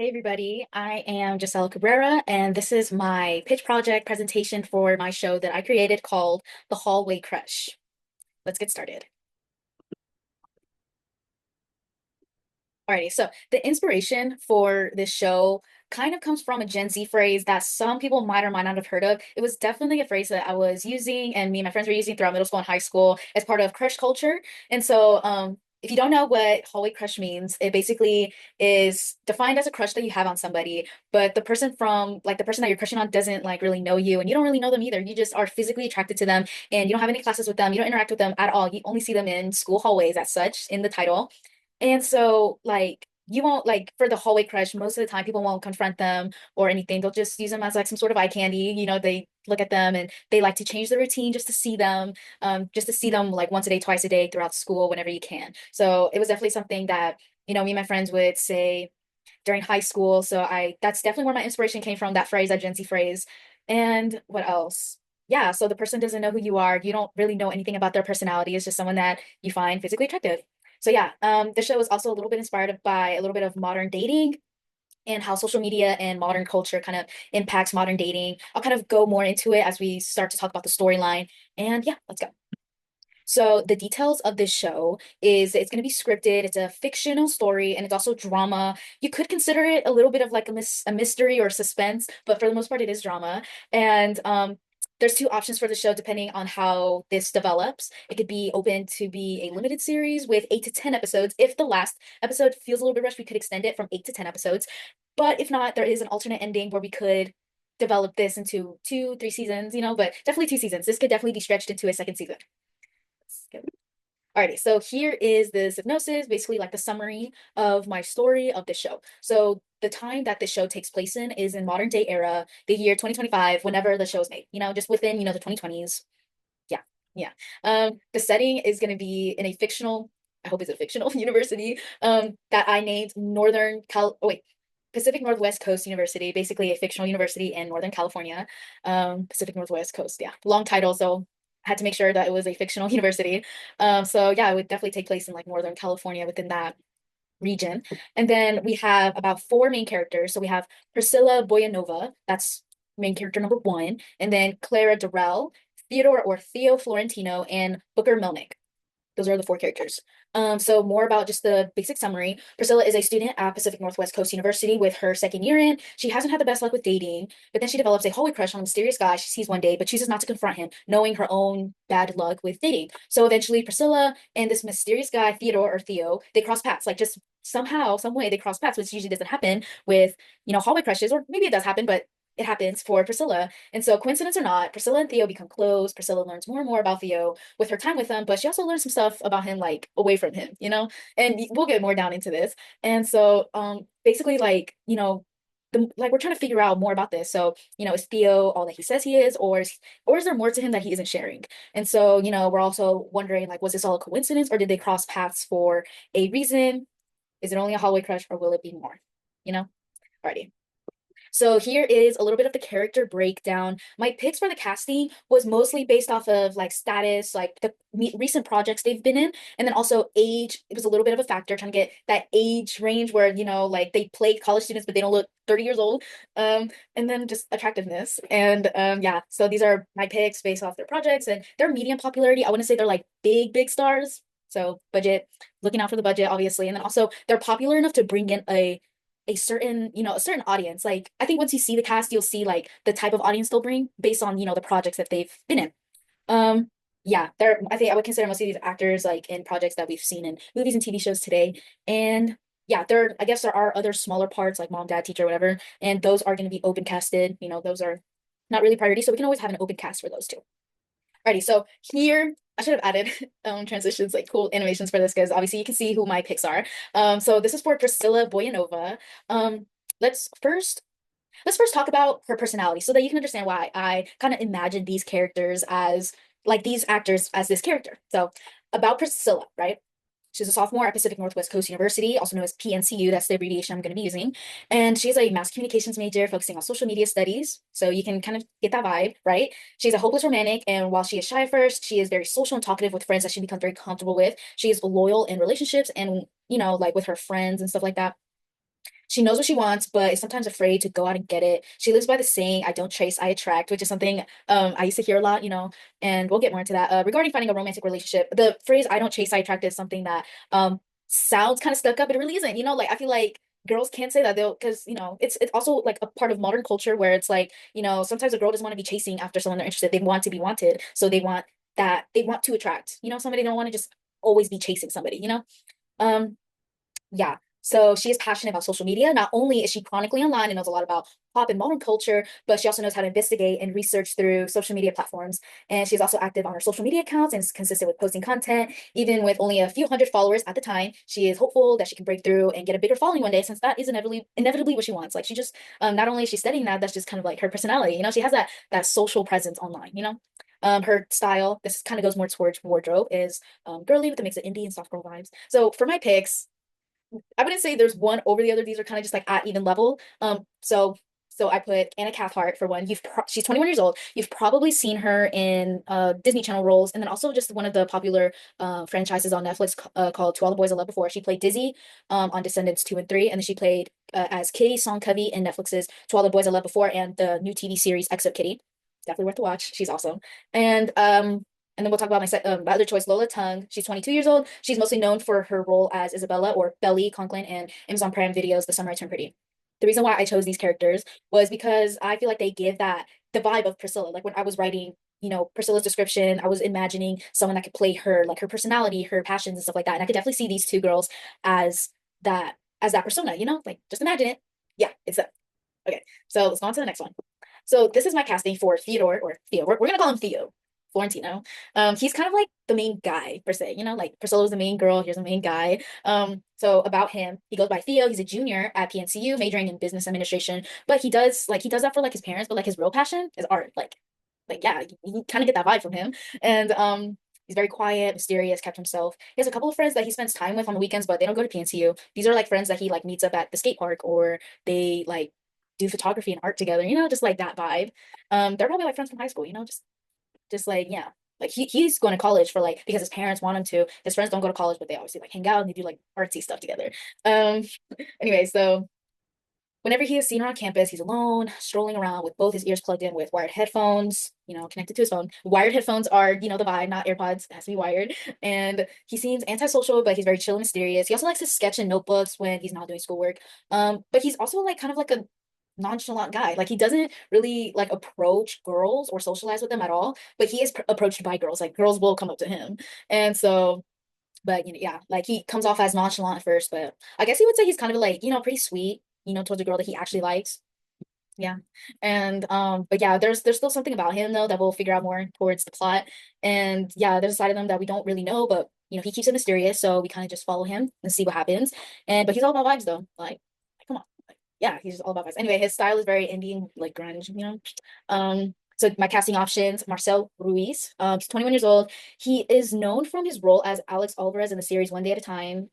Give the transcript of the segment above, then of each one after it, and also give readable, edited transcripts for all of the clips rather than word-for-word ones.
Hey everybody, I am Gisela Cabrera, and this is my pitch project presentation for my show that I created called The Hallway Crush. Let's get started. Alrighty, so the inspiration for this show kind of comes from a Gen Z phrase that some people might or might not have heard of. It was definitely a phrase that I was using, and me and my friends were using throughout middle school and high school as part of crush culture. And so, if you don't know what hallway crush means, it basically is defined as a crush that you have on somebody, but the person that you're crushing on doesn't like really know you, and you don't really know them either. You just are physically attracted to them, and you don't have any classes with them. You don't interact with them at all. You only see them in school hallways as such in the title. And so, like, you won't like for the hallway crush, most of the time people won't confront them or anything. They'll just use them as like some sort of eye candy. They look at them and they like to change the routine just to see them like once a day, twice a day throughout school whenever you can. So it was definitely something that, me and my friends would say during high school. So that's definitely where my inspiration came from, that phrase, that Gen Z phrase. And what else? Yeah, so the person doesn't know who you are. You don't really know anything about their personality. It's just someone that you find physically attractive. So yeah, the show is also a little bit inspired by a little bit of modern dating and how social media and modern culture kind of impacts modern dating. I'll kind of go more into it as we start to talk about the storyline. And yeah, let's go. So the details of this show is it's going to be scripted. It's a fictional story and it's also drama. You could consider it a little bit of like a mystery or suspense, but for the most part, it is drama. And there's two options for the show depending on how this develops. It could be open to be a limited series with 8 to 10 episodes. If the last episode feels a little bit rushed, we could extend it from 8 to 10 episodes. But if not, there is an alternate ending where we could develop this into 2, 3 seasons, but definitely 2 seasons. This could definitely be stretched into a second season. Alrighty, so here is the synopsis, basically like the summary of my story of the show. So the time that the show takes place in is in modern day era, the year 2025, whenever the show is made, just within, the 2020s. Yeah, yeah. The setting is going to be in a fictional, I hope it's a fictional university, that I named Pacific Northwest Coast University, basically a fictional university in Northern California. Pacific Northwest Coast, yeah. Long title, so I had to make sure that it was a fictional university. So yeah, it would definitely take place in like Northern California within that region. And then we have about four main characters. So we have Priscilla Boyanova, that's main character number one, and then Clara Durrell, Theodore or Theo Florentino, and Booker Melnick. Those are the four characters. So more about just the basic summary. Priscilla is a student at Pacific Northwest Coast University with her second year in. She hasn't had the best luck with dating, but then she develops a hallway crush on a mysterious guy she sees one day, but chooses not to confront him, knowing her own bad luck with dating. So eventually Priscilla and this mysterious guy, Theodore or Theo, they cross paths. Like just somehow, some way they cross paths, which usually doesn't happen with, hallway crushes, or maybe it does happen, but it happens for Priscilla. And so, coincidence or not, Priscilla and Theo become close. Priscilla learns more and more about Theo with her time with him, but she also learns some stuff about him, like away from him. And we'll get more down into this. And so, basically, like we're trying to figure out more about this. So, is Theo all that he says he is, or is there more to him that he isn't sharing? And so, we're also wondering, like, was this all a coincidence, or did they cross paths for a reason? Is it only a hallway crush, or will it be more? You know? Alrighty. So here is a little bit of the character breakdown. My picks for the casting was mostly based off of like status, like the recent projects they've been in, and then also age. It was a little bit of a factor trying to get that age range where, like they play college students, but they don't look 30 years old. And then just attractiveness. And yeah, so these are my picks based off their projects and their medium popularity. I wouldn't say they're like big, big stars. So budget, looking out for the budget, obviously. And then also they're popular enough to bring in a certain audience. Like I think once you see the cast, you'll see like the type of audience they'll bring based on, the projects that they've been in. Um, yeah, I think I would consider most of these actors like in projects that we've seen in movies and TV shows today. And yeah, I guess there are other smaller parts like mom, dad, teacher, whatever, and those are going to be open casted. Those are not really priority, so we can always have an open cast for those too. Alrighty, so here I should have added transitions, like cool animations for this because obviously you can see who my picks are. So this is for Priscilla Boyanova. Um, let's first let's first talk about her personality so that you can understand why I kind of imagine these characters as like these actors as this character. So about Priscilla, right? She's a sophomore at Pacific Northwest Coast University, also known as PNCU. That's the abbreviation I'm going to be using. And she's a mass communications major focusing on social media studies. So you can kind of get that vibe, right? She's a hopeless romantic. And while she is shy at first, she is very social and talkative with friends that she becomes very comfortable with. She is loyal in relationships and, like with her friends and stuff like that. She knows what she wants, but is sometimes afraid to go out and get it. She lives by the saying, I don't chase, I attract, which is something I used to hear a lot, and we'll get more into that. Regarding finding a romantic relationship, the phrase I don't chase, I attract is something that sounds kind of stuck up, but it really isn't. Like I feel like girls can't say that they'll because it's also like a part of modern culture where it's like, sometimes a girl doesn't want to be chasing after someone they're interested. They want to be wanted. So they want to attract, somebody. They don't want to just always be chasing somebody. Um yeah. So she is passionate about social media. Not only is she chronically online and knows a lot about pop and modern culture, but she also knows how to investigate and research through social media platforms. And she's also active on her social media accounts and is consistent with posting content. Even with only a few hundred followers at the time, she is hopeful that she can break through and get a bigger following one day, since that is inevitably what she wants. Like she just not only is she studying that, that's just kind of like her personality. She has that social presence online. Her style, this kind of goes more towards wardrobe, is girly with a mix of indie and soft girl vibes. So for my picks, I wouldn't say there's one over the other. These are kind of just like at even level. So I put Anna Cathcart for one. She's 21 years old. You've probably seen her in Disney Channel roles, and then also just one of the popular franchises on Netflix called To All the Boys I Loved Before. She played Dizzy on Descendants 2 and 3, and then she played as Kitty Songcovey in Netflix's To All the Boys I Loved Before and the new TV series Exo Kitty. Definitely worth to watch. She's awesome. And then we'll talk about my other choice, Lola Tung. She's 22 years old. She's mostly known for her role as Isabella or Belly Conklin in Amazon Prime Video's The Summer I Turned Pretty. The reason why I chose these characters was because I feel like they give the vibe of Priscilla. Like when I was writing, Priscilla's description, I was imagining someone that could play her, like her personality, her passions and stuff like that. And I could definitely see these two girls as that persona, like just imagine it. Yeah, it's that. Okay, so let's go on to the next one. So this is my casting for Theodore or Theo. We're gonna call him Theo. Florentino. He's kind of like the main guy per se, like Priscilla was the main girl, here's the main guy. So about him, he goes by Theo. He's a junior at PNCU, majoring in business administration, but he does that for like his parents, but like his real passion is art. Like yeah, you kind of get that vibe from him. And he's very quiet, mysterious, kept himself. He has a couple of friends that he spends time with on the weekends, but they don't go to PNCU. These are like friends that he like meets up at the skate park, or they like do photography and art together, just like that vibe. They're probably like friends from high school, just like yeah, like he's going to college for like because his parents want him to. His friends don't go to college, but they obviously like hang out and they do like artsy stuff together. um anyway, so whenever he is seen around campus, he's alone, strolling around with both his ears plugged in with wired headphones, connected to his phone. Wired headphones are, the vibe, not AirPods. It has to be wired. And he seems antisocial, but he's very chill and mysterious. He also likes to sketch in notebooks when he's not doing schoolwork. But he's also like kind of like a nonchalant guy. Like he doesn't really like approach girls or socialize with them at all, but he is approached by girls. Like girls will come up to him. And so, but yeah, like he comes off as nonchalant at first, but I guess he would say he's kind of like, pretty sweet, towards a girl that he actually likes. Yeah. And but yeah, there's still something about him though that we'll figure out more towards the plot. And yeah, there's a side of him that we don't really know, but he keeps it mysterious, so we kind of just follow him and see what happens. But he's all about vibes though. Like come on. Like, yeah, he's just all about vibes. Anyway, his style is very indie, like grunge. So my casting options, Marcel Ruiz. He's 21 years old. He is known from his role as Alex Alvarez in the series One Day at a Time.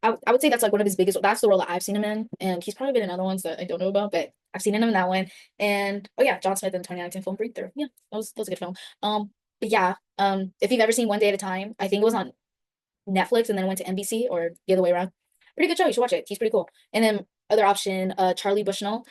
I would say that's like one of his biggest. That's the role that I've seen him in, and he's probably been in other ones that I don't know about, but I've seen him in that one. And oh yeah, John Smith in 2019 film Breakthrough. Yeah, that was a good film. But yeah, if you've ever seen One Day at a Time, I think it was on Netflix and then went to NBC or the other way around. Pretty good show. You should watch it. He's pretty cool. And then other option, Charlie Bushnell.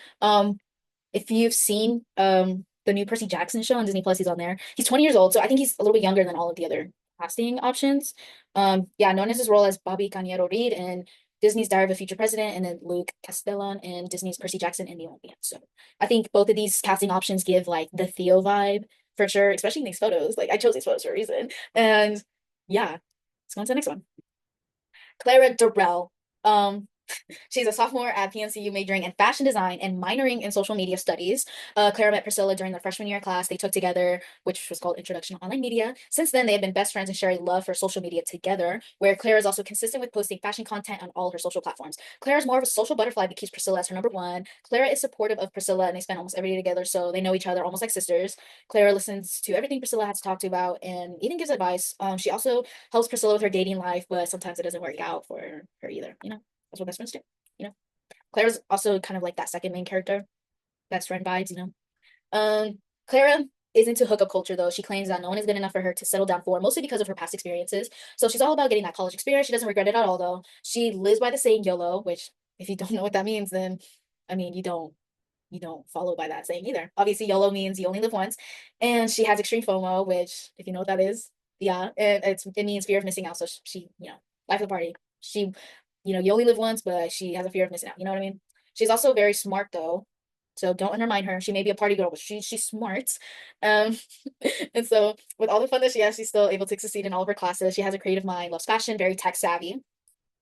If you've seen the new Percy Jackson show on Disney Plus, he's on there. He's 20 years old, so I think he's a little bit younger than all of the other casting options. Yeah, known as his role as Bobby Cañero Reed in Disney's Diary of a Future President, and then Luke Castellan in Disney's Percy Jackson and the Olympian. So I think both of these casting options give like the Theo vibe for sure, especially in these photos. Like I chose these photos for a reason. And yeah, let's go on to the next one. Clara Durrell. She's a sophomore at PNCU, majoring in fashion design and minoring in social media studies. Clara met Priscilla during their freshman year class they took together, which was called Introduction to Online Media. Since then, they have been best friends and share a love for social media together, where Clara is also consistent with posting fashion content on all her social platforms. Clara is more of a social butterfly but keeps Priscilla as her number one. Clara is supportive of Priscilla and they spend almost every day together, so they know each other almost like sisters. Clara listens to everything Priscilla has to talk to about and even gives advice. She also helps Priscilla with her dating life, but sometimes it doesn't work out for her either. That's what best friends do. You know, Claire's also kind of like that second main character, best friend vibes. Clara is into hookup culture though. She claims that no one is good enough for her to settle down for, mostly because of her past experiences. So she's all about getting that college experience. She doesn't regret it at all though. She lives by the saying YOLO, which if you don't know what that means, then I mean, you don't follow by that saying either. Obviously, YOLO means you only live once, and she has extreme FOMO, which if you know what that is, yeah, and it means fear of missing out. So she, life of the party. She, you only live once, but she has a fear of missing out. You know what I mean? She's also very smart though, so don't undermine her. She may be a party girl, but she's smart. Um, and so with all the fun that she has, she's still able to succeed in all of her classes. She has a creative mind, loves fashion, very tech savvy,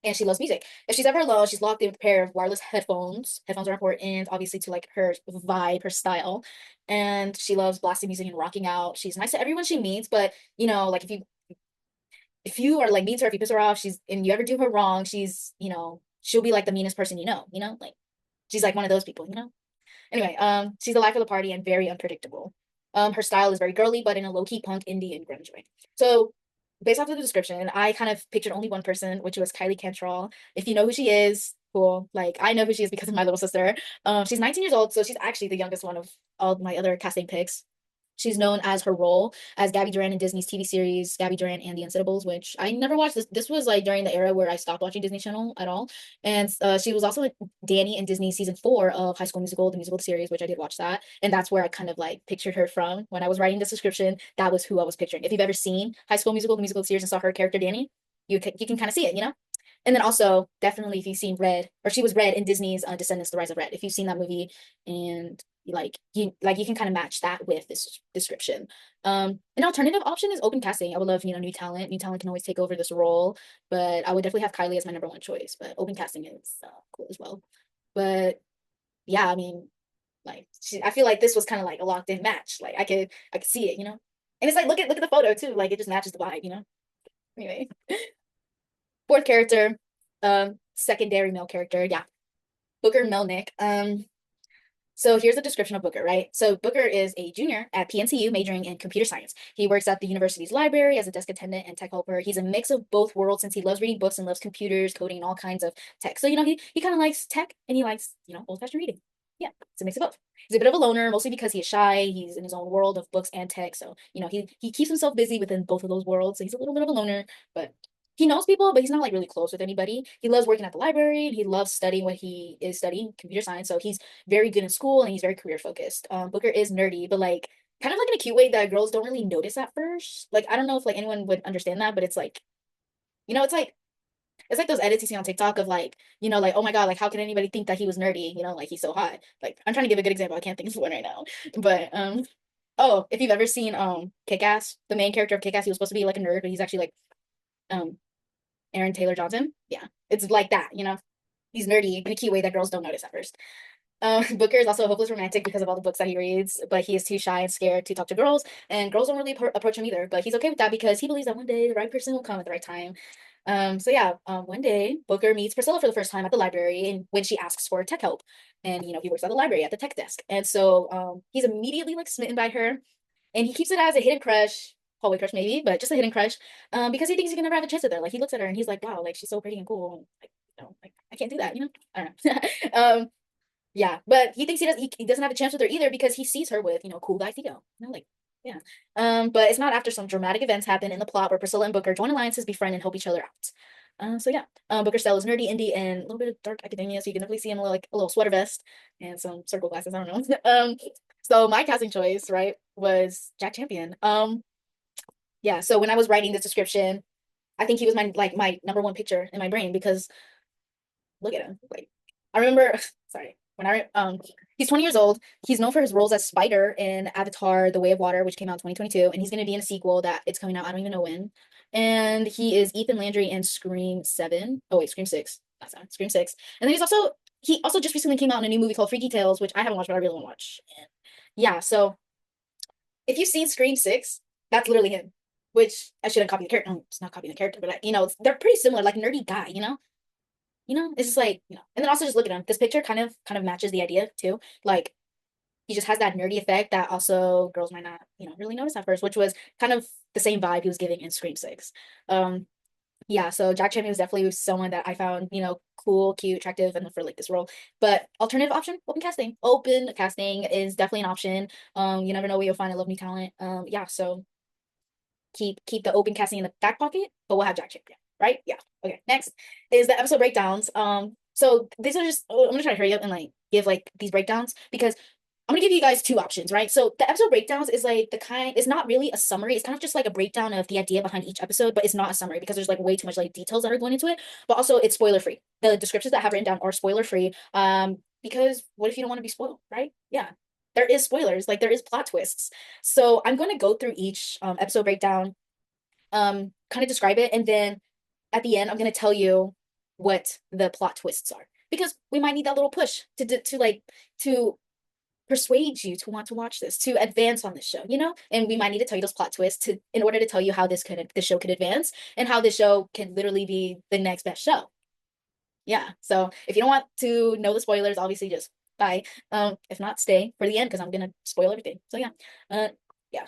and she loves music. If she's ever alone, she's locked in with a pair of wireless headphones. Headphones are important, obviously, to like her vibe, her style. And she loves blasting music and rocking out. She's nice to everyone she meets, but like if you are like mean to her, if you piss her off, and you ever do her wrong, she'll be like the meanest person like she's like one of those people. Anyway, she's the life of the party and very unpredictable. Her style is very girly, but in a low-key punk, indie, and grunge way. So, based off of the description, I kind of pictured only one person, which was Kylie Cantrell. If you know who she is, cool. Like, I know who she is because of my little sister. She's 19 years old, so she's actually the youngest one of all my other casting picks. She's known as her role as Gabby Duran in Disney's TV series Gabby Duran and the Unsittables, which I never watched. This was like during the era where I stopped watching Disney Channel at all. And she was also Danny in Disney season 4 of High School Musical, the musical series, which I did watch that. And that's where I kind of like pictured her from when I was writing this description. That was who I was picturing. If you've ever seen High School Musical, the musical series, and saw her character Danny, you can kind of see it. And then also definitely if you've seen Red, or she was Red in Disney's Descendants: The Rise of Red. If you've seen that movie, and you can kind of match that with this description. An alternative option is open casting. I would love, new talent. New talent can always take over this role, but I would definitely have Kylie as my number one choice. But open casting is cool as well. But yeah, I mean, like I feel like this was kind of like a locked in match. Like I could see it. And it's like look at the photo too. Like it just matches the vibe. Anyway, fourth character, secondary male character. Yeah, Booker Melnick. So here's a description of Booker, right? So Booker is a junior at PNCU majoring in computer science. He works at the university's library as a desk attendant and tech helper. He's a mix of both worlds since he loves reading books and loves computers, coding, and all kinds of tech. So, he kind of likes tech and he likes, old-fashioned reading. Yeah, it's a mix of both. He's a bit of a loner, mostly because he is shy. He's in his own world of books and tech. So, he keeps himself busy within both of those worlds. So he's a little bit of a loner, but he knows people, but he's not like really close with anybody. He loves working at the library and he loves studying what he is studying, computer science. So he's very good in school and he's very career focused. Booker is nerdy, but like kind of like in a cute way that girls don't really notice at first. Like I don't know if like anyone would understand that, but it's like, it's like those edits you see on TikTok of like, like, oh my God, like how can anybody think that he was nerdy? Like he's so hot. Like I'm trying to give a good example. I can't think of one right now. But oh, if you've ever seen Kick-Ass, the main character of Kick-Ass, he was supposed to be like a nerd, but he's actually like um Aaron Taylor Johnson. Yeah, it's like that. He's nerdy in a cute way that girls don't notice at first. Booker is also a hopeless romantic because of all the books that he reads, but he is too shy and scared to talk to girls, and girls don't really approach him either. But he's okay with that because he believes that one day the right person will come at the right time. So yeah, one day Booker meets Priscilla for the first time at the library, and when she asks for tech help, and he works at the library at the tech desk, and so he's immediately like smitten by her, and he keeps it as a hidden crush, hallway crush maybe, but just a hidden crush, because he thinks he can never have a chance with her. Like he looks at her and he's like, wow, like she's so pretty and cool. Like, like I can't do that. I don't know. Yeah, but he thinks he doesn't have a chance with her either because he sees her with, cool guy Theo. Like, yeah. But it's not after some dramatic events happen in the plot where Priscilla and Booker join alliances, befriend, and help each other out. So yeah, Booker's style is nerdy, indie, and a little bit of dark academia, so you can definitely see him like a little sweater vest and some circle glasses. I don't know. So my casting choice, right, was Jack Champion. Yeah. So when I was writing this description, I think he was my number one picture in my brain because look at him. Like I remember, sorry, he's 20 years old. He's known for his roles as Spider in Avatar: The Way of Water, which came out in 2022, and he's going to be in a sequel that it's coming out. I don't even know when. And he is Ethan Landry in Scream 7. Oh wait, Scream 6. That's not Scream 6. And then he also just recently came out in a new movie called Freaky Tales, which I haven't watched, but I really want to watch. And yeah, so if you've seen Scream 6, that's literally him. Which I shouldn't copy the character. No, it's not copying the character, but they're pretty similar, like nerdy guy. It's just like, and then also just look at him. This picture kind of matches the idea too. Like he just has that nerdy effect that also girls might not, really notice at first, which was kind of the same vibe he was giving in Scream 6. Yeah, so Jack Champion was definitely someone that I found, cool, cute, attractive, and for like this role. But alternative option, open casting. Open casting is definitely an option. You never know where you'll find a lovely talent. Yeah, so keep the open casting in the back pocket, but we'll have Jack Champion, right? Yeah. Okay. Next is the episode breakdowns. So these are just, oh, I'm gonna try to hurry up and like give like these breakdowns because I'm gonna give you guys two options, right? So the episode breakdowns is like the kind, it's not really a summary. It's kind of just like a breakdown of the idea behind each episode, but it's not a summary because there's like way too much like details that are going into it. But also it's spoiler free. The descriptions that I have written down are spoiler free. Because what if you don't want to be spoiled, right? Yeah. There is spoilers, like there is plot twists. So I'm going to go through each episode breakdown, kind of describe it, and then at the end, I'm going to tell you what the plot twists are because we might need that little push to like to persuade you to want to watch this, to advance on this show, you know? And we might need to tell you those plot twists to in order to tell you how this show could advance and how this show can literally be the next best show. Yeah. So if you don't want to know the spoilers, obviously just bye. If not, stay for the end because I'm gonna spoil everything. So yeah. Yeah.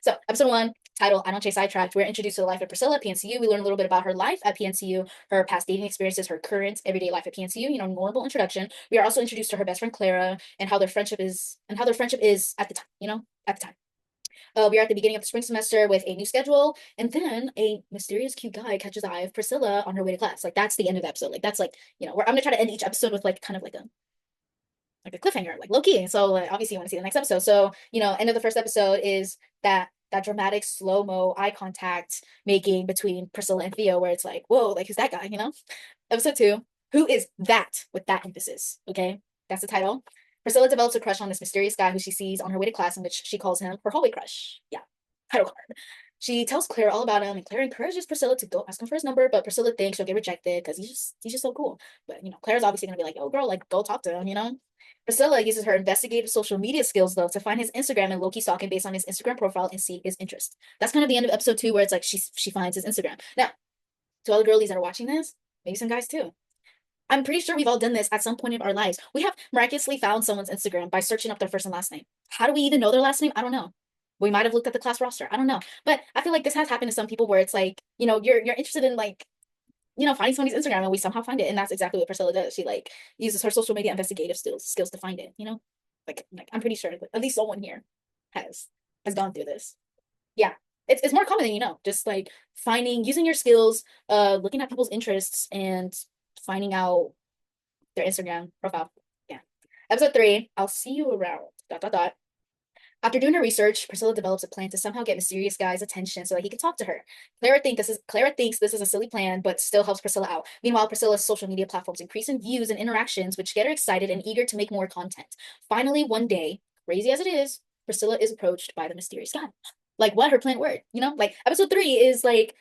So episode one, title, I Don't Chase Sidetracked. We're introduced to the life of Priscilla at PNCU. We learn a little bit about her life at PNCU, her past dating experiences, her current everyday life at PNCU, you know, normal introduction. We are also introduced to her best friend Clara and how their friendship is at the time, you know, at the time. We are at the beginning of the spring semester with a new schedule, and then a mysterious cute guy catches the eye of Priscilla on her way to class. Like that's the end of the episode. Like that's like, you know, I'm gonna try to end each episode with like kind of like a cliffhanger, like low key. So like, obviously you want to see the next episode. So, you know, end of the first episode is that dramatic slow-mo eye contact making between Priscilla and Theo, where it's like, whoa, like who's that guy, you know? Episode two, who is that with that emphasis? Okay, that's the title. Priscilla develops a crush on this mysterious guy who she sees on her way to class, in which she calls him her hallway crush. Yeah, title card. She tells Claire all about him, and Claire encourages Priscilla to go ask him for his number, but Priscilla thinks she'll get rejected because he's just so cool. But you know, Claire's obviously gonna be like, "Oh, girl, like go talk to him," you know. Priscilla uses her investigative social media skills though to find his Instagram and low-key stalk him based on his Instagram profile and see his interest. That's kind of the end of episode two, where it's like she finds his Instagram. Now, to all the girlies that are watching this, maybe some guys too. I'm pretty sure we've all done this at some point in our lives. We have miraculously found someone's Instagram by searching up their first and last name. How do we even know their last name? I don't know. We might have looked at the class roster. I don't know. But I feel like this has happened to some people where it's like, you know, you're interested in like, you know, finding somebody's Instagram and we somehow find it. And that's exactly what Priscilla does. She like uses her social media investigative skills to find it, you know? Like I'm pretty sure that at least someone here has has gone through this. Yeah. It's more common than you know. Just like finding using your skills, looking at people's interests and finding out their Instagram profile. Yeah. Episode three, I'll see you around. Dot dot dot. After doing her research, Priscilla develops a plan to somehow get mysterious guy's attention so that he can talk to her. Clara thinks this is a silly plan, but still helps Priscilla out. Meanwhile, Priscilla's social media platforms increase in views and interactions, which get her excited and eager to make more content. Finally, one day, crazy as it is, Priscilla is approached by the mysterious guy. Like what her plan worked, you know? Like episode three is like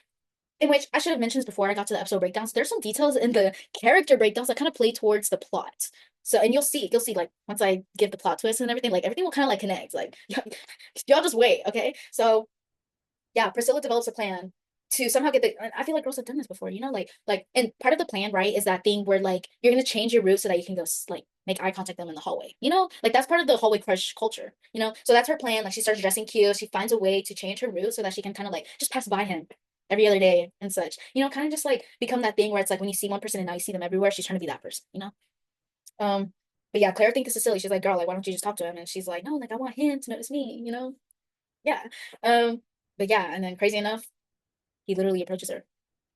in which I should have mentioned before I got to the episode breakdowns. There's some details in the character breakdowns that kind of play towards the plot. So, and you'll see like once I give the plot twist and everything will kind of like connect. Like, y'all just wait, okay? So, yeah, Priscilla develops a plan to somehow get the. I feel like girls have done this before, you know, and part of the plan, right, is that thing where like you're gonna change your route so that you can go like make eye contact with them in the hallway, you know, like that's part of the hallway crush culture, you know. So that's her plan. Like she starts dressing cute. She finds a way to change her route so that she can kind of like just pass by him every other day and such, you know, kind of just like become that thing where it's like when you see one person and now you see them everywhere. She's trying to be that person, you know. Um, but yeah, Claire thinks this is silly. She's like, girl, like, why don't you just talk to him? And she's like, no, like, I want him to notice me, you know? Yeah. But yeah, and then crazy enough, he literally approaches her.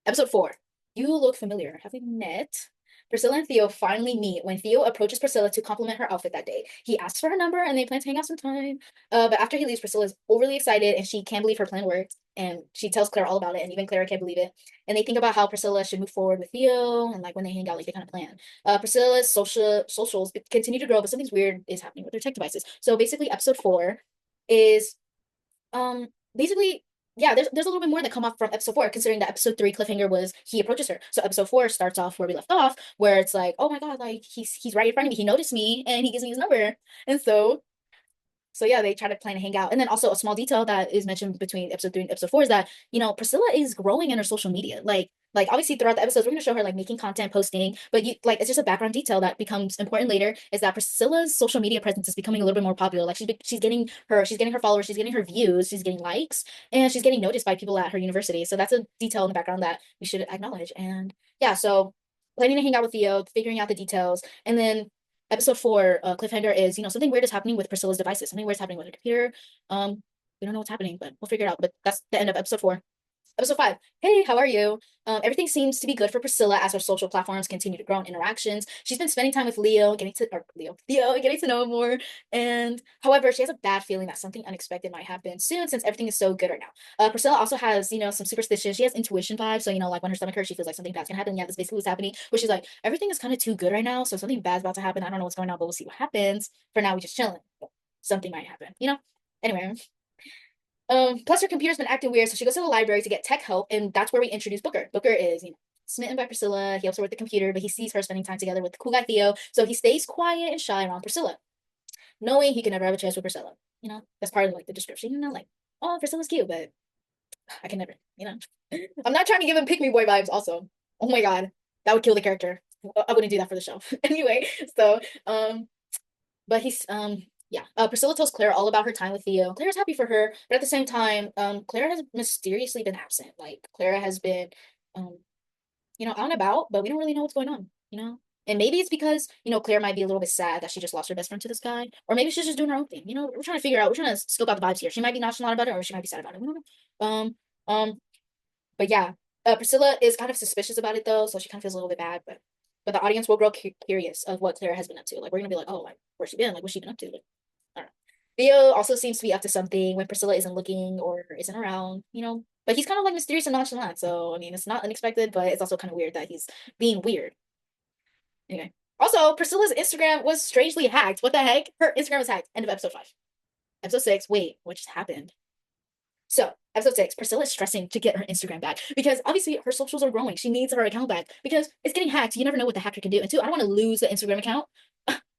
Episode four. You look familiar. Have we met? Priscilla and Theo finally meet when Theo approaches Priscilla to compliment her outfit that day. He asks for her number and they plan to hang out sometime. But after he leaves, Priscilla is overly excited and she can't believe her plan worked. And she tells Claire all about it, and even Claire can't believe it. And they think about how Priscilla should move forward with Theo, and like when they hang out, like they kind of plan. Priscilla's socials continue to grow, but something's weird is happening with her tech devices. So basically, episode four is basically yeah, there's a little bit more that come off from episode four, considering that episode three cliffhanger was he approaches her. So episode four starts off where we left off, where it's like, oh my god, like he's right in front of me. He noticed me and he gives me his number. And so yeah, they try to plan to hang out. And then also a small detail that is mentioned between episode three and episode four is that, you know, Priscilla is growing in her social media. Like obviously throughout the episodes, we're gonna show her like making content, posting, but you like it's just a background detail that becomes important later is that Priscilla's social media presence is becoming a little bit more popular. Like she's getting her followers, she's getting her views, she's getting likes, and she's getting noticed by people at her university. So that's a detail in the background that we should acknowledge. And yeah, so planning to hang out with Theo, figuring out the details, and then episode four, cliffhanger is, you know, something weird is happening with Priscilla's devices. Something weird is happening with her computer. We don't know what's happening, but we'll figure it out. But that's the end of episode four. Episode 5. Hey, how are you? Everything seems to be good for Priscilla as her social platforms continue to grow in interactions. She's been spending time with Leo, Theo, getting to know him more. And however, she has a bad feeling that something unexpected might happen soon since everything is so good right now. Priscilla also has, some superstition. She has intuition vibes. So, like when her stomach hurts, she feels like something bad's gonna happen. Yeah, that's basically what's happening. Where she's like, everything is kind of too good right now. So something bad's about to happen. I don't know what's going on, but we'll see what happens. For now, we just chilling. Something might happen. Anyway, plus her computer's been acting weird, so she goes to the library to get tech help, and that's where we introduce Booker. Booker is, smitten by Priscilla. He helps her with the computer, but he sees her spending time together with the cool guy Theo, so he stays quiet and shy around Priscilla, knowing he can never have a chance with Priscilla. That's part of like the description. Like, oh, Priscilla's cute, but I can never. I'm not trying to give him pick me boy vibes. Also, oh my god, that would kill the character. I wouldn't do that for the show. Anyway, so but he's yeah. Priscilla tells Clara all about her time with Theo. Clara's happy for her, but at the same time, Clara has mysteriously been absent. Like Clara has been um, out and about, but we don't really know what's going on. And maybe it's because, Claire might be a little bit sad that she just lost her best friend to this guy. Or maybe she's just doing her own thing. We're trying to figure out, we're trying to scope out the vibes here. She might be nonchalant about it, or she might be sad about it. We don't know. Um, but yeah, Priscilla is kind of suspicious about it though, so she kind of feels a little bit bad. But the audience will grow curious of what Clara has been up to. Like we're gonna be like, oh, like where's she been? Like what's she been up to? Like, I don't know. Theo also seems to be up to something when Priscilla isn't looking or isn't around. But he's kind of like mysterious and nonchalant. So I mean, it's not unexpected, but it's also kind of weird that he's being weird. Anyway. Also, Priscilla's Instagram was strangely hacked. What the heck? Her Instagram was hacked. End of episode 5. Episode 6. Wait, what just happened? So, episode 6, Priscilla is stressing to get her Instagram back because obviously her socials are growing. She needs her account back because it's getting hacked. You never know what the hacker can do. And two, I don't want to lose the Instagram account.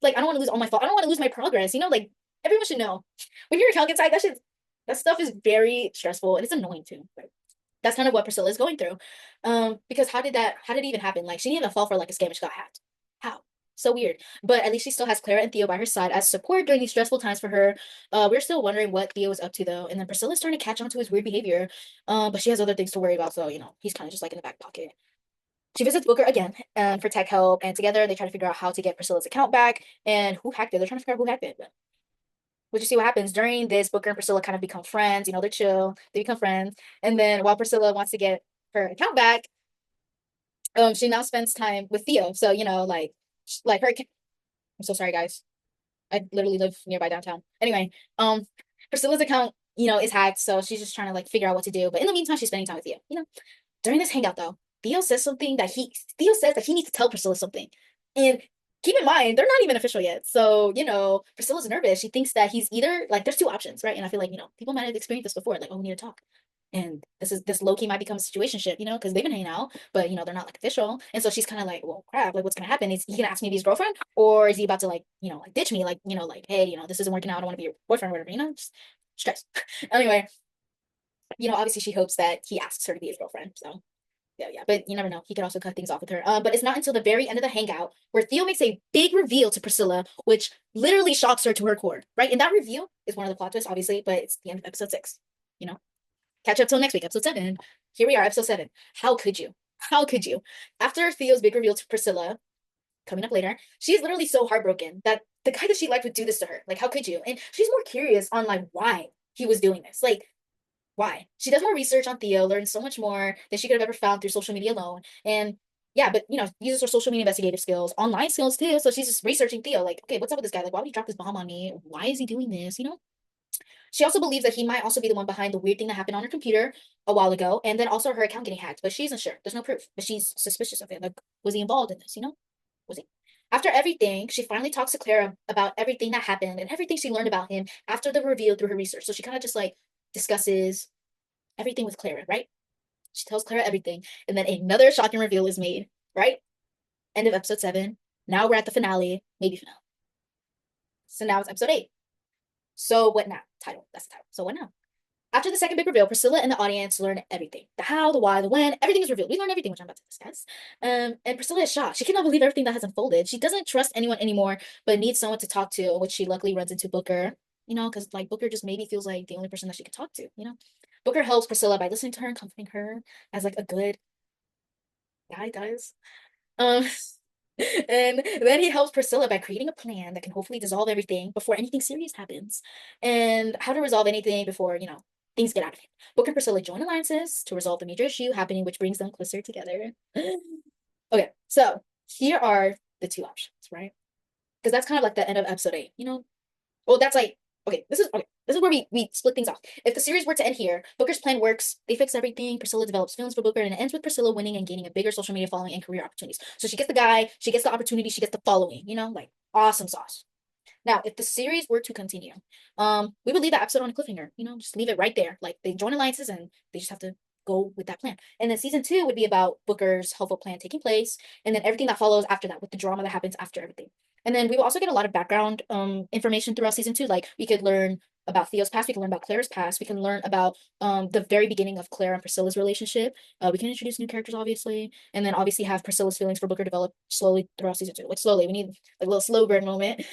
Like, I don't want to lose all my I don't want to lose my progress. Like, everyone should know. When your account gets hacked, that stuff is very stressful and it's annoying too. But that's kind of what Priscilla is going through. Because how did it even happen? Like, she didn't even fall for like a scam, she got hacked. How? So weird. But at least she still has Clara and Theo by her side as support during these stressful times for her. We're still wondering what Theo is up to though. And then Priscilla's starting to catch on to his weird behavior. But she has other things to worry about, so he's kind of just like in the back pocket. She visits Booker again for tech help, and together they try to figure out how to get Priscilla's account back and who hacked it. They're trying to figure out who hacked it. But we'll just see what happens. During this, Booker and Priscilla kind of become friends. They're chill. They become friends. And then while Priscilla wants to get her account back, she now spends time with Theo. So, like her I'm so sorry, guys. I literally live nearby downtown. Anyway, Priscilla's account, is hacked, so she's just trying to like figure out what to do. But in the meantime, she's spending time with Theo. During this hangout though, Theo says that he needs to tell Priscilla something. And keep in mind, they're not even official yet. So, Priscilla's nervous. She thinks that he's either like there's two options, right? And I feel like, people might have experienced this before, like, oh, we need to talk. And this low-key might become a situationship, because they've been hanging out, but they're not like official. And so she's kind of like, well, crap, like what's gonna happen? Is he gonna ask me to be his girlfriend? Or is he about to like ditch me? Like, hey, this isn't working out, I don't want to be your boyfriend or whatever, just stress. Anyway, obviously she hopes that he asks her to be his girlfriend. So yeah, but you never know. He could also cut things off with her. But it's not until the very end of the hangout where Theo makes a big reveal to Priscilla, which literally shocks her to her core, right? And that reveal is one of the plot twists, obviously, but it's the end of episode 6. You know, catch up till next week, episode 7. Here we are, episode 7. How could you? How could you? After Theo's big reveal to Priscilla, coming up later, she's literally so heartbroken that the guy that she liked would do this to her. Like, how could you? And she's more curious on like why he was doing this. Like, why? She does more research on Theo, learns so much more than she could have ever found through social media alone. And yeah, but uses her social media investigative skills, online skills too. So she's just researching Theo, like, okay, what's up with this guy? Like, why would he drop this bomb on me? Why is he doing this? She also believes that he might also be the one behind the weird thing that happened on her computer a while ago, and then also her account getting hacked. But she isn't sure. There's no proof. But she's suspicious of it. Like, was he involved in this? Was he? After everything, she finally talks to Clara about everything that happened and everything she learned about him after the reveal through her research. So she kind of just like discusses everything with Clara, right? She tells Clara everything, and then another shocking reveal is made, right? End of episode 7. Now we're at the finale, maybe finale. So now it's episode 8. So what now? Title. That's the title. So what now? After the second big reveal, Priscilla and the audience learn everything. The how, the why, the when, everything is revealed. We learn everything, which I'm about to discuss. And Priscilla is shocked. She cannot believe everything that has unfolded. She doesn't trust anyone anymore, but needs someone to talk to, which she luckily runs into Booker, because like Booker just maybe feels like the only person that she could talk to. Booker helps Priscilla by listening to her and comforting her as like a good guy does. Um, and then he helps Priscilla by creating a plan that can hopefully dissolve everything before anything serious happens. And how to resolve anything before, things get out of hand. Book and Priscilla join alliances to resolve the major issue happening, which brings them closer together. Okay, so here are the two options, right? Because that's kind of like the end of episode 8, you know? Well, that's like, okay. This is where we split things off. If the series were to end here, Booker's plan works. They fix everything. Priscilla develops feelings for Booker, and it ends with Priscilla winning and gaining a bigger social media following and career opportunities. So she gets the guy, she gets the opportunity, she gets the following. You know, like awesome sauce. Now, if the series were to continue, we would leave that episode on a cliffhanger. You know, just leave it right there. Like they join alliances and they just have to go with that plan. And then season 2 would be about Booker's helpful plan taking place, and then everything that follows after that with the drama that happens after everything. And then we will also get a lot of background information throughout season 2. Like we could learn about Theo's past, we can learn about Clara's past, we can learn about the very beginning of Clara and Priscilla's relationship. We can introduce new characters, obviously, and then obviously have Priscilla's feelings for Booker develop slowly throughout season 2. Like slowly, we need like a little slow burn moment.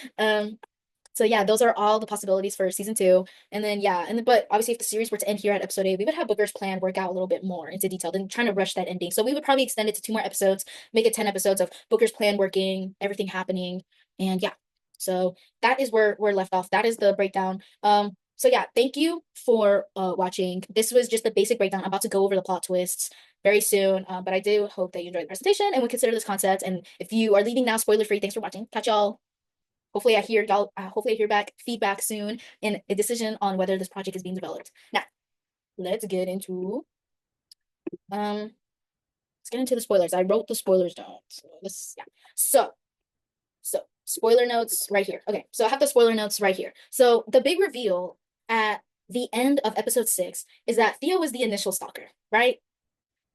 So yeah, those are all the possibilities for season 2. And then yeah, and then, but obviously if the series were to end here at episode 8, we would have Booker's plan work out a little bit more into detail than trying to rush that ending. So we would probably extend it to 2 more episodes, make it 10 episodes of Booker's plan working, everything happening. And yeah. So that is where we're left off. That is the breakdown. So yeah, thank you for watching. This was just the basic breakdown. I'm about to go over the plot twists very soon. But I do hope that you enjoyed the presentation and would consider this concept. And if you are leaving now spoiler free, thanks for watching. Catch y'all. Hopefully I hear y'all, hopefully I hear back feedback soon in a decision on whether this project is being developed. Now, let's get into the spoilers. I wrote the spoilers down. So let's yeah. So spoiler notes right here. Okay, so I have the spoiler notes right here. So the big reveal at the end of episode 6 is that Theo was the initial stalker, right?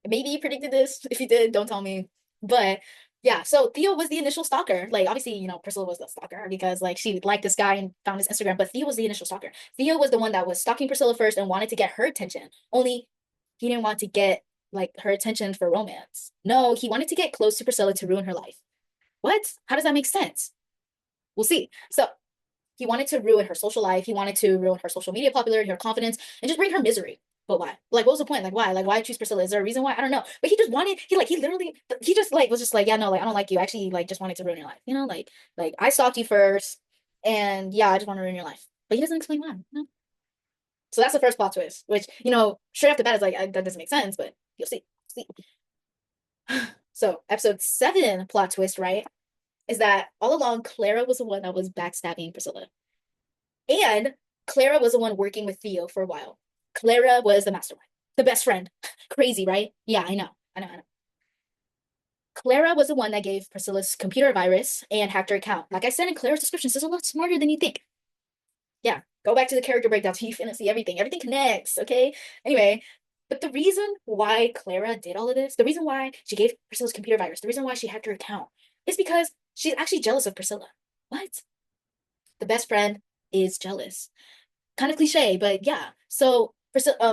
Maybe you predicted this. If you did, don't tell me. But yeah, so Theo was the initial stalker. Like obviously, you know, Priscilla was the stalker because like she liked this guy and found his Instagram, but Theo was the initial stalker. Theo was the one that was stalking Priscilla first and wanted to get her attention. Only he didn't want to get like her attention for romance. No, he wanted to get close to Priscilla to ruin her life. What? How does that make sense? We'll see. So he wanted to ruin her social life. He wanted to ruin her social media popularity, her confidence, and just bring her misery. But why? Like, what was the point? Like, why? Like, why choose Priscilla? Is there a reason why? I don't know. But he just wanted, he literally, he just like, was just like, yeah, no, like, I don't like you. I actually, like, just wanted to ruin your life. You know, like, I stalked you first. And yeah, I just want to ruin your life. But he doesn't explain why. You know? So that's the first plot twist, which, you know, straight off the bat is like, that doesn't make sense, but you'll see. See. So, episode 7 plot twist, right? Is that all along, Clara was the one that was backstabbing Priscilla. And Clara was the one working with Theo for a while. Clara was the mastermind, the best friend. Crazy, right? Yeah, I know. I know. I know. Clara was the one that gave Priscilla's computer a virus and hacked her account. Like I said in Clara's description, she's a lot smarter than you think. Yeah, go back to the character breakdown so you finna see everything. Everything connects, okay? Anyway, but the reason why Clara did all of this, the reason why she gave Priscilla's computer virus, the reason why she hacked her account is because she's actually jealous of Priscilla. What? The best friend is jealous. Kind of cliche, but yeah. So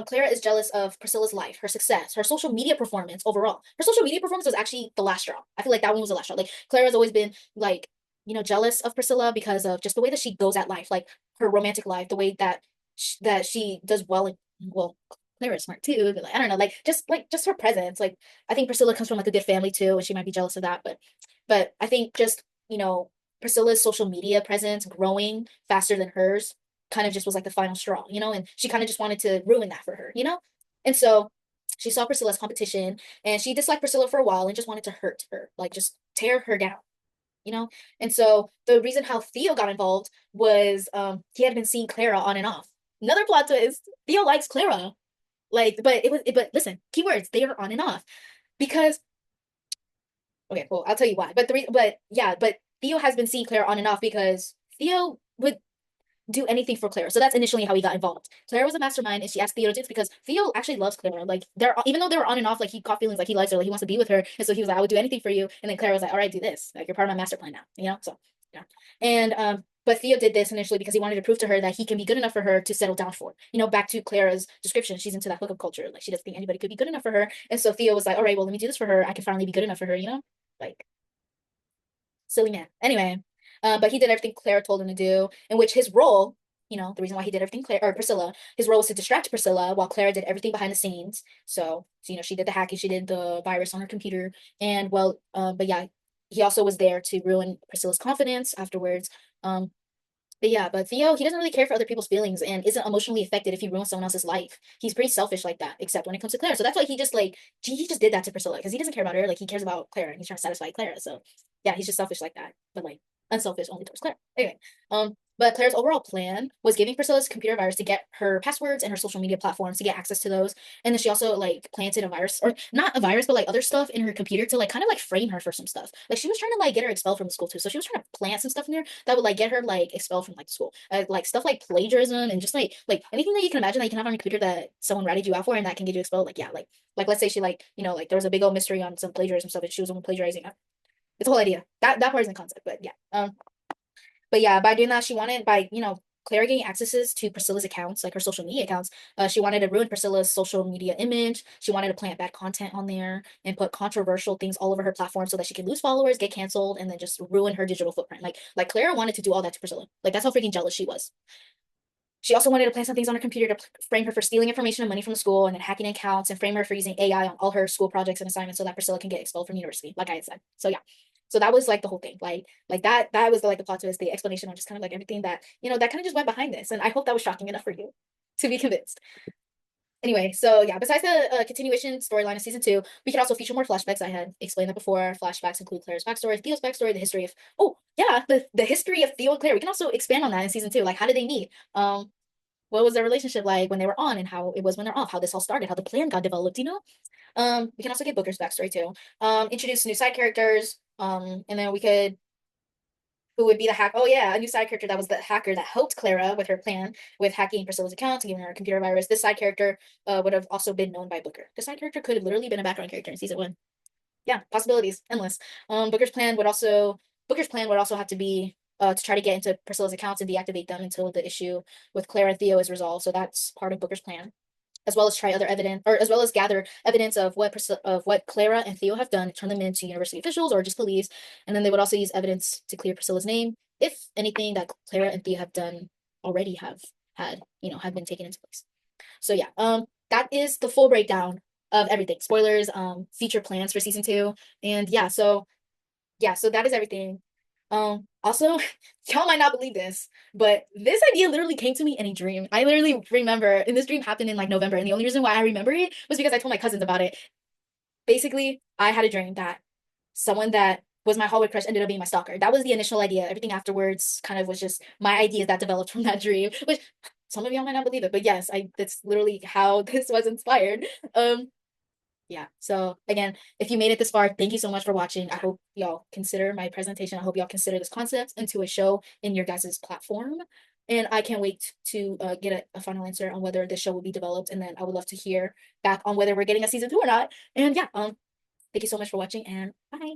Clara is jealous of Priscilla's life, her success, her social media performance overall. Her social media performance was actually the last straw. I feel like that one was the last straw. Like Clara's always been like, you know, jealous of Priscilla because of just the way that she goes at life, like her romantic life, the way that she does well. Well, Clara's smart too, but like, I don't know, like just her presence. Like I think Priscilla comes from like a good family too, and she might be jealous of that. But I think just you know Priscilla's social media presence growing faster than hers kind of just was like the final straw, you know, and she kind of just wanted to ruin that for her, you know? And so she saw Priscilla's competition and she disliked Priscilla for a while and just wanted to hurt her, like just tear her down, you know? And so the reason how Theo got involved was he had been seeing Clara on and off. Another plot twist. Theo likes Clara. Like, but listen, keywords, they are on and off. Because okay, well, I'll tell you why. But Theo has been seeing Clara on and off because Theo would do anything for Clara. So that's initially how he got involved. Clara was a mastermind, and she asked Theo to do this because Theo actually loves Clara. Like they're even though they were on and off, like he caught feelings like he likes her, like he wants to be with her, and so he was like, "I would do anything for you." And then Clara was like, "All right, do this. Like you're part of my master plan now." You know, so yeah. And but Theo did this initially because he wanted to prove to her that he can be good enough for her to settle down for. You know, back to Clara's description, she's into that hookup culture. Like she doesn't think anybody could be good enough for her. And so Theo was like, "All right, well, let me do this for her. I can finally be good enough for her." You know, like silly man. Anyway, but he did everything Clara told him to do, in which his role, you know, the reason why he did everything Clara or Priscilla, his role was to distract Priscilla while Clara did everything behind the scenes. So you know, she did the hacking, she did the virus on her computer, and well, but yeah, he also was there to ruin Priscilla's confidence afterwards. Um, But yeah, but Theo, he doesn't really care for other people's feelings and isn't emotionally affected if he ruins someone else's life. He's pretty selfish like that, except when it comes to Clara. So that's why he just like he just did that to Priscilla because he doesn't care about her. Like he cares about Clara and he's trying to satisfy Clara. So yeah, he's just selfish like that, but like unselfish only towards Clara. Anyway, but Claire's overall plan was giving Priscilla's computer virus to get her passwords and her social media platforms to get access to those. And then she also like planted a virus, or not a virus, but like other stuff in her computer to like kind of like frame her for some stuff. Like she was trying to like get her expelled from the school too. So she was trying to plant some stuff in there that would like get her like expelled from like school. Like stuff like plagiarism and just like anything that you can imagine that you can have on your computer that someone ratted you out for and that can get you expelled. Like yeah, like let's say she like like there was a big old mystery on some plagiarism stuff and she was the one plagiarizing it. It's the whole idea. That part isn't the concept, but yeah. But yeah, by doing that, she wanted by Clara getting accesses to Priscilla's accounts, like her social media accounts. She wanted to ruin Priscilla's social media image. She wanted to plant bad content on there and put controversial things all over her platform so that she could lose followers, get canceled, and then just ruin her digital footprint. Like Clara wanted to do all that to Priscilla. Like that's how freaking jealous she was. She also wanted to plant some things on her computer to frame her for stealing information and money from the school and then hacking accounts and frame her for using AI on all her school projects and assignments so that Priscilla can get expelled from university, like I had said. So yeah. So that was like the whole thing. Like that was like the plot twist, the explanation on just kind of like everything that, that kind of just went behind this. And I hope that was shocking enough for you to be convinced. Anyway, so yeah, besides the continuation storyline of season two, we could also feature more flashbacks. I had explained that before. Flashbacks include Claire's backstory, Theo's backstory, the history of the history of Theo and Claire. We can also expand on that in season two. Like how did they meet? What was their relationship like when they were on and how it was when they're off, how this all started, how the plan got developed. We can also get Booker's backstory too. Introduce new side characters. And then we could who would be the hack? Oh yeah, a new side character that was the hacker that helped Clara with her plan with hacking Priscilla's account and giving her a computer virus. This side character would have also been known by Booker. The side character could have literally been a background character in season one. Yeah, possibilities endless. Booker's plan would also have to be to try to get into Priscilla's accounts and deactivate them until the issue with Clara and Theo is resolved. So that's part of Booker's plan, as well as try other evidence, or as well as gather evidence of what Clara and Theo have done, turn them into university officials or just police, and then they would also use evidence to clear Priscilla's name if anything that Clara and Theo have done already have been taken into place. So yeah, that is the full breakdown of everything. Spoilers, future plans for season two, and so that is everything. Also, y'all might not believe this, but this idea literally came to me in a dream. I literally remember, and this dream happened in like November, and the only reason why I remember it was because I told my cousins about it. Basically, I had a dream that someone that was my hallway crush ended up being my stalker. That was the initial idea. Everything afterwards kind of was just my ideas that developed from that dream, which some of y'all might not believe it, but yes, that's literally how this was inspired. Yeah. So again, if you made it this far, thank you so much for watching. I hope y'all consider my presentation. I hope y'all consider this concept into a show in your guys' platform. And I can't wait to get a final answer on whether this show will be developed. And then I would love to hear back on whether we're getting a season two or not. And yeah, thank you so much for watching and bye.